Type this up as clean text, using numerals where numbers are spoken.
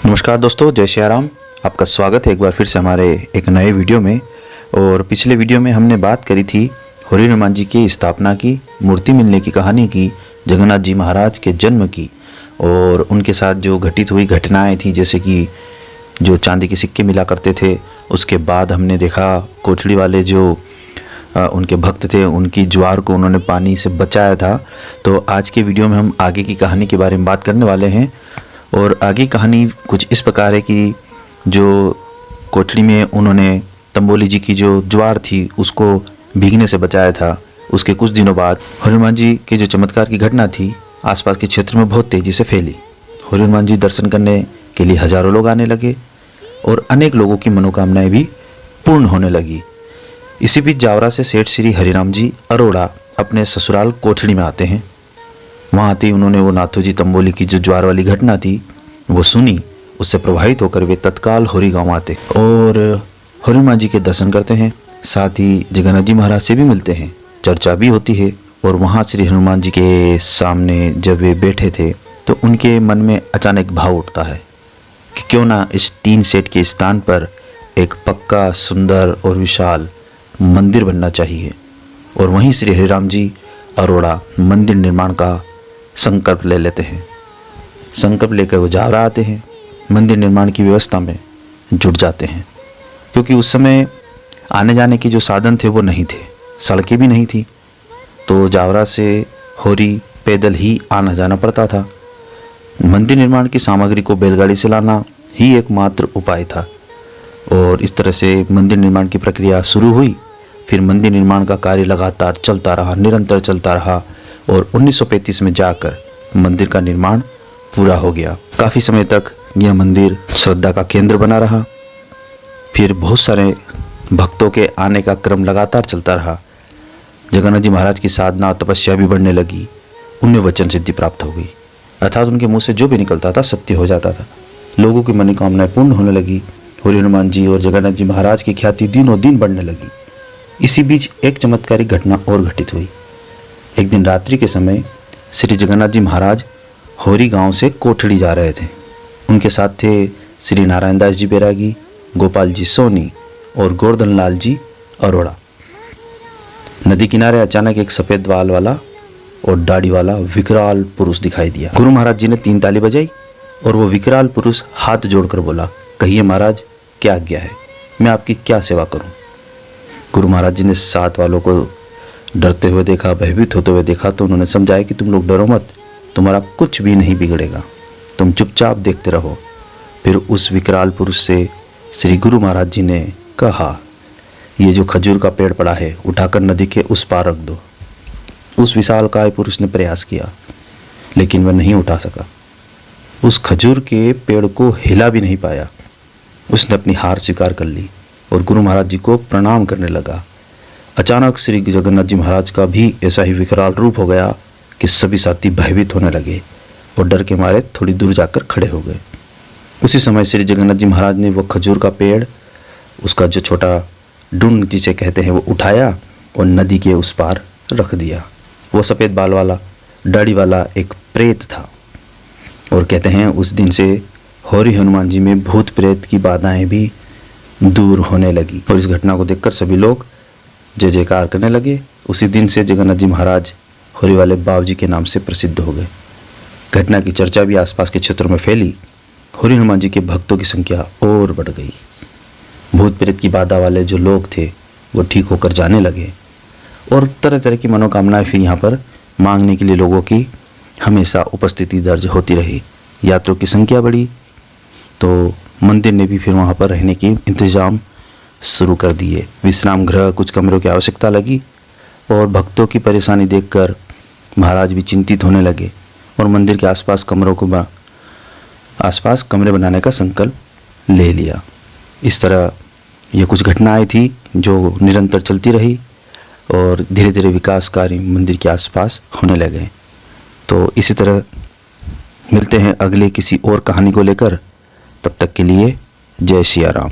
नमस्कार दोस्तों, जय श्री राम। आपका स्वागत है एक बार फिर से हमारे एक नए वीडियो में। और पिछले वीडियो में हमने बात करी थी होरी हनुमान जी की स्थापना की, मूर्ति मिलने की कहानी की, जगन्नाथ जी महाराज के जन्म की और उनके साथ जो घटित हुई घटनाएं थी, जैसे कि जो चांदी के सिक्के मिला करते थे। उसके बाद हमने देखा कोठड़ी वाले जो उनके भक्त थे, उनकी ज्वार को उन्होंने पानी से बचाया था। तो आज के वीडियो में हम आगे की कहानी के बारे में बात करने वाले हैं। और आगे कहानी कुछ इस प्रकार है कि जो कोठड़ी में उन्होंने तंबोली जी की जो ज्वार थी उसको भीगने से बचाया था, उसके कुछ दिनों बाद हनुमान जी के जो चमत्कार की घटना थी आसपास के क्षेत्र में बहुत तेज़ी से फैली। हनुमान जी दर्शन करने के लिए हजारों लोग आने लगे और अनेक लोगों की मनोकामनाएं भी पूर्ण होने लगी। इसी बीच जावरा से सेठ श्री हरिराम जी अरोड़ा अपने ससुराल कोठड़ी में आते हैं। वहाँ आते ही उन्होंने वो नाथू जी तंबोली की जो ज्वार वाली घटना थी वो सुनी। उससे प्रभावित होकर वे तत्काल होरी गांव आते और हनुमान जी के दर्शन करते हैं। साथ ही जगन्नाथ जी महाराज से भी मिलते हैं, चर्चा भी होती है। और वहाँ श्री हनुमान जी के सामने जब वे बैठे थे तो उनके मन में अचानक भाव उठता है कि क्यों ना इस टीन सेट के स्थान पर एक पक्का, सुंदर और विशाल मंदिर बनना चाहिए। और वहीं श्री हरिराम जी अरोड़ा मंदिर निर्माण का संकल्प ले लेते हैं। संकल्प लेकर वो जावरा आते हैं, मंदिर निर्माण की व्यवस्था में जुट जाते हैं। क्योंकि उस समय आने जाने के जो साधन थे वो नहीं थे, सड़कें भी नहीं थी, तो जावरा से होरी पैदल ही आना जाना पड़ता था। मंदिर निर्माण की सामग्री को बैलगाड़ी से लाना ही एकमात्र उपाय था। और इस तरह से मंदिर निर्माण की प्रक्रिया शुरू हुई। फिर मंदिर निर्माण का कार्य लगातार चलता रहा, निरंतर चलता रहा और 1935 में जाकर मंदिर का निर्माण पूरा हो गया। काफ़ी समय तक यह मंदिर श्रद्धा का केंद्र बना रहा। फिर बहुत सारे भक्तों के आने का क्रम लगातार चलता रहा। जगन्नाथ जी महाराज की साधना और तपस्या भी बढ़ने लगी। उन्हें वचन सिद्धि प्राप्त हो गई, अर्थात उनके मुंह से जो भी निकलता था सत्य हो जाता था। लोगों की मनोकामनाएं पूर्ण होने लगी। होरी हनुमान जी और जगन्नाथ जी महाराज की ख्याति दिनों दिन बढ़ने लगी। इसी बीच एक चमत्कारिक घटना और घटित हुई। एक दिन रात्रि के समय श्री जगन्नाथ जी महाराज होरी गांव से कोठड़ी जा रहे थे। उनके साथ थे श्री नारायण दास जी बैरागी, गोपाल जी सोनी और गोवर्धन लाल जी अरोड़ा। नदी किनारे अचानक एक सफ़ेद बाल वाला और दाढ़ी वाला विकराल पुरुष दिखाई दिया। गुरु महाराज जी ने 3 ताली बजाई और वो विकराल पुरुष हाथ जोड़कर बोला, कहिए महाराज, क्या आज्ञा है, मैं आपकी क्या सेवा करूं। गुरु महाराज जी ने साथ वालों को डरते हुए देखा, भयभीत होते हुए देखा, तो उन्होंने समझाया कि तुम लोग डरो मत, तुम्हारा कुछ भी नहीं बिगड़ेगा, तुम चुपचाप देखते रहो। फिर उस विकराल पुरुष से श्री गुरु महाराज जी ने कहा, ये जो खजूर का पेड़ पड़ा है उठाकर नदी के उस पार रख दो। उस विशालकाय पुरुष ने प्रयास किया लेकिन वह नहीं उठा सका। उस खजूर के पेड़ को हिला भी नहीं पाया। उसने अपनी हार स्वीकार कर ली और गुरु महाराज जी को प्रणाम करने लगा। अचानक श्री जगन्नाथ जी महाराज का भी ऐसा ही विकराल रूप हो गया कि सभी साथी भयभीत होने लगे और डर के मारे थोड़ी दूर जाकर खड़े हो गए। उसी समय श्री जगन्नाथ जी महाराज ने वो खजूर का पेड़, उसका जो छोटा डूंड जिसे कहते हैं, वो उठाया और नदी के उस पार रख दिया। वो सफ़ेद बाल वाला, दाढ़ी वाला एक प्रेत था। और कहते हैं उस दिन से होरी हनुमान जी में भूत प्रेत की बाधाएं भी दूर होने लगी। और इस घटना को देखकर सभी लोग जय जयकार करने लगे। उसी दिन से जगन्नाथ जी महाराज होरी वाले बाबू जी के नाम से प्रसिद्ध हो गए। घटना की चर्चा भी आसपास के क्षेत्रों में फैली। होरी हनुमान जी के भक्तों की संख्या और बढ़ गई। भूत प्रेत की बाधा वाले जो लोग थे वो ठीक होकर जाने लगे और तरह तरह की मनोकामनाएं फिर यहाँ पर मांगने के लिए लोगों की हमेशा उपस्थिति दर्ज होती रही। यात्रियों की संख्या बढ़ी तो मंदिर ने भी फिर वहाँ पर रहने की इंतज़ाम शुरू कर दिए। विश्राम गृह, कुछ कमरों की आवश्यकता लगी और भक्तों की परेशानी देखकर महाराज भी चिंतित होने लगे और मंदिर के आसपास कमरे बनाने का संकल्प ले लिया। इस तरह ये कुछ घटनाएं थी जो निरंतर चलती रही और धीरे धीरे विकास कार्य मंदिर के आसपास होने लगे। तो इसी तरह मिलते हैं अगले किसी और कहानी को लेकर। तब तक के लिए जय सिया राम।